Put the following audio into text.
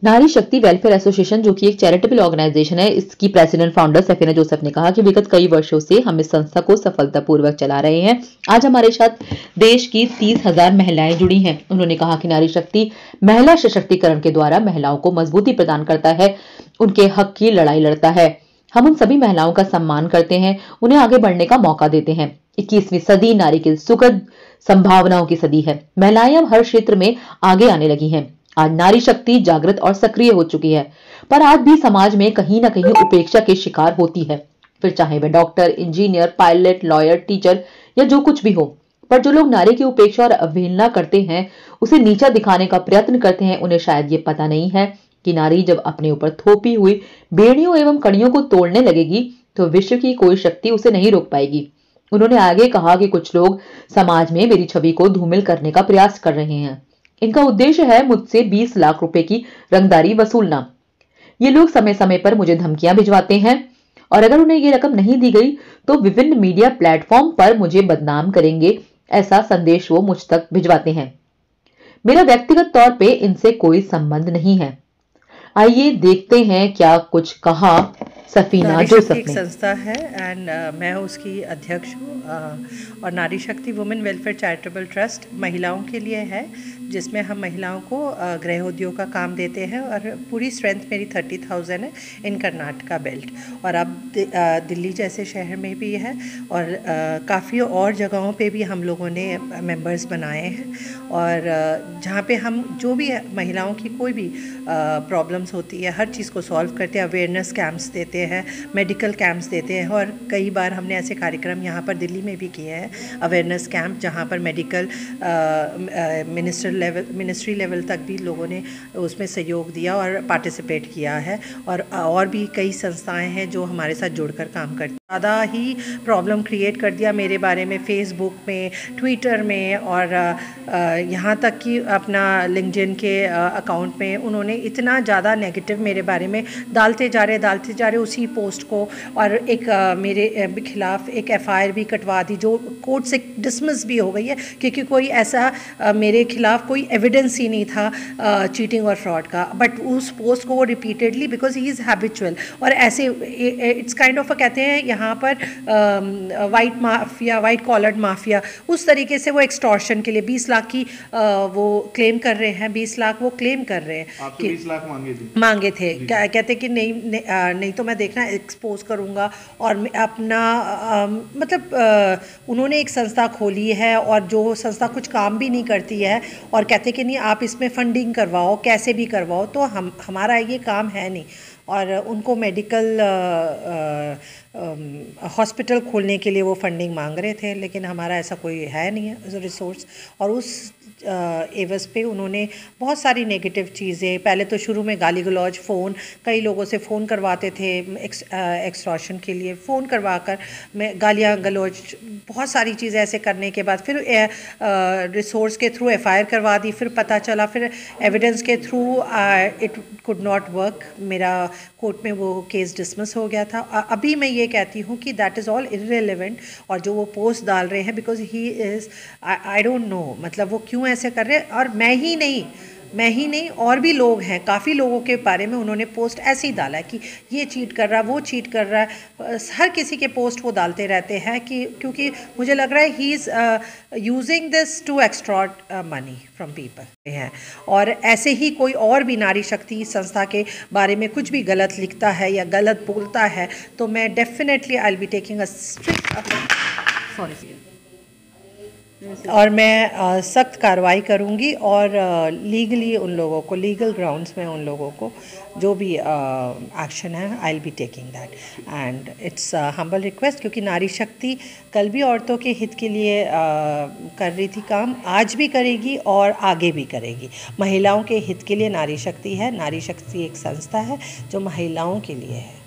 नारी शक्ति welfare association, जो कि एक चैरिटेबल ऑर्गेनाइजेशन है, इसकी प्रेसिडेंट फाउंडर सफीना जोसेफ ने कहा कि विगत कई वर्षों से हम इस संस्था को सफलतापूर्वक चला रहे हैं। आज हमारे साथ देश की 30,000 महिलाएं जुड़ी हैं। उन्होंने कहा कि नारी शक्ति महिला सशक्तिकरण के द्वारा महिलाओं को मजबूती प्रदान करता है, उनके हक की लड़ाई लड़ता है। हम उन सभी महिलाओं का सम्मान करते हैं, उन्हें आगे बढ़ने का मौका देते हैं। 21वीं सदी नारी की सुखद संभावनाओं की सदी है। महिलाएं अब हर क्षेत्र में आगे आने लगी हैं। आज नारी शक्ति जागृत और सक्रिय हो चुकी है, पर आज भी समाज में कहीं न कहीं उपेक्षा के शिकार होती है। फिर चाहे वह doctor, engineer, pilot, lawyer, teacher या जो कुछ भी हो। पर जो लोग नारी की उपेक्षा और अवहेलना करते हैं, उसे नीचा दिखाने का प्रयत्न करते हैं, उन्हें शायद ये पता नहीं है कि नारी जब अपने ऊपर थोपी हुई बेड़ियों एवं कड़ियों को तोड़ने लगेगी, तो विश्व की कोई शक्ति उसे नहीं रोक पाएगी। उन्होंने आगे कहा कि कुछ लोग समाज में मेरी छवि को धूमिल करने का प्रयास कर रहे हैं। इनका उद्देश्य है मुझसे 20 लाख रुपए की रंगदारी वसूलना। ये लोग समय समय पर मुझे धमकियां भिजवाते हैं और अगर उन्हें ये रकम नहीं दी गई तो विभिन्न मीडिया प्लेटफॉर्म पर मुझे बदनाम करेंगे, ऐसा संदेश वो मुझ तक भिजवाते हैं। मेरा व्यक्तिगत तौर पे इनसे कोई संबंध नहीं है। आइए देखते हैं क्या कुछ कहा सफीना नारी जोसेफ शक्ति एक ने। संस्था है एंड मैं उसकी अध्यक्ष हूँ और नारी शक्ति वुमेन वेलफेयर चैरिटेबल ट्रस्ट महिलाओं के लिए है, जिसमें हम महिलाओं को गृह उद्योग का काम देते हैं और पूरी स्ट्रेंथ मेरी 30,000 है इन कर्नाटका बेल्ट, और अब दिल्ली जैसे शहर में भी है और काफ़ी और जगहों पे भी हम लोगों ने मेंबर्स बनाए हैं। और जहाँ पे हम जो भी महिलाओं की कोई भी प्रॉब्लम्स होती है हर चीज़ को सॉल्व करते हैं, अवेयरनेस कैंप्स देते हैं, मेडिकल कैंप्स देते हैं, और कई बार हमने ऐसे कार्यक्रम यहाँ पर दिल्ली में भी किए हैं, अवेयरनेस कैंप, जहाँ पर मेडिकल मिनिस्ट्री लेवल तक भी लोगों ने उसमें सहयोग दिया और पार्टिसिपेट किया है। और भी कई संस्थाएं हैं जो हमारे साथ जुड़कर काम करती हैं। ज़्यादा ही प्रॉब्लम क्रिएट कर दिया मेरे बारे में फेसबुक में, ट्विटर में, और यहाँ तक कि अपना लिंक्डइन के अकाउंट में उन्होंने इतना ज़्यादा नेगेटिव मेरे बारे में डालते जा रहे उसी पोस्ट को, और एक मेरे खिलाफ एक एफआईआर भी कटवा दी जो कोर्ट से डिसमिस भी हो गई है, क्योंकि कोई ऐसा मेरे खिलाफ कोई एविडेंस ही नहीं था चीटिंग और फ्रॉड का। बट उस पोस्ट को वो repeatedly, because he is habitual, और ऐसे इट्स काइंड ऑफ कहते हैं यहाँ पर white mafia, white collared mafia, उस तरीके से वो एक्सटॉर्शन के लिए 20 लाख की वो क्लेम कर रहे हैं, 20 लाख वो क्लेम कर रहे हैं कि 20 लाख मांगे थे। कहते कि नहीं तो मैं देखना एक्सपोज करूँगा, और अपना मतलब उन्होंने एक संस्था खोली है और जो संस्था कुछ काम भी नहीं करती है, और कहते कि नहीं आप इसमें फंडिंग करवाओ, कैसे भी करवाओ, तो हमारा ये काम है नहीं। और उनको मेडिकल हॉस्पिटल खोलने के लिए वो फंडिंग मांग रहे थे, लेकिन हमारा ऐसा कोई है नहीं है रिसोर्स। और उस एवज पे उन्होंने बहुत सारी नेगेटिव चीज़ें, पहले तो शुरू में गाली गलौज, फ़ोन, कई लोगों से फ़ोन करवाते थे एक्सटॉर्शन के लिए, फ़ोन करवा कर मैं गालियाँ गलौज, बहुत सारी चीज़ें ऐसे करने के बाद फिर रिसोर्स के थ्रू एफआईआर करवा दी। फिर पता चला, फिर एविडेंस के through it could not work, मेरा कोर्ट में वो केस डिसमिस हो गया था। अभी मैं ये कहती हूँ कि दैट इज़ ऑल इररिलेवेंट, और जो वो पोस्ट डाल रहे हैं, because he is, I don't know मतलब वो क्यों ऐसे कर रहे हैं। और मैं ही नहीं और भी लोग हैं, काफ़ी लोगों के बारे में उन्होंने पोस्ट ऐसे ही डाला है कि ये चीट कर रहा है, वो चीट कर रहा है, हर किसी के पोस्ट वो डालते रहते हैं कि क्योंकि मुझे लग रहा है he is using this to extort money from people हैं। और ऐसे ही कोई और भी नारी शक्ति संस्था के बारे में कुछ भी गलत लिखता है या गलत बोलता है, तो मैं definitely I will be taking a strict और मैं सख्त कार्रवाई करूंगी, और लीगली उन लोगों को, लीगल ग्राउंड्स में उन लोगों को जो भी एक्शन है I will be taking that. And it's humble request, क्योंकि नारी शक्ति कल भी औरतों के हित के लिए कर रही थी काम, आज भी करेगी और आगे भी करेगी। महिलाओं के हित के लिए नारी शक्ति है। नारी शक्ति एक संस्था है जो महिलाओं के लिए है।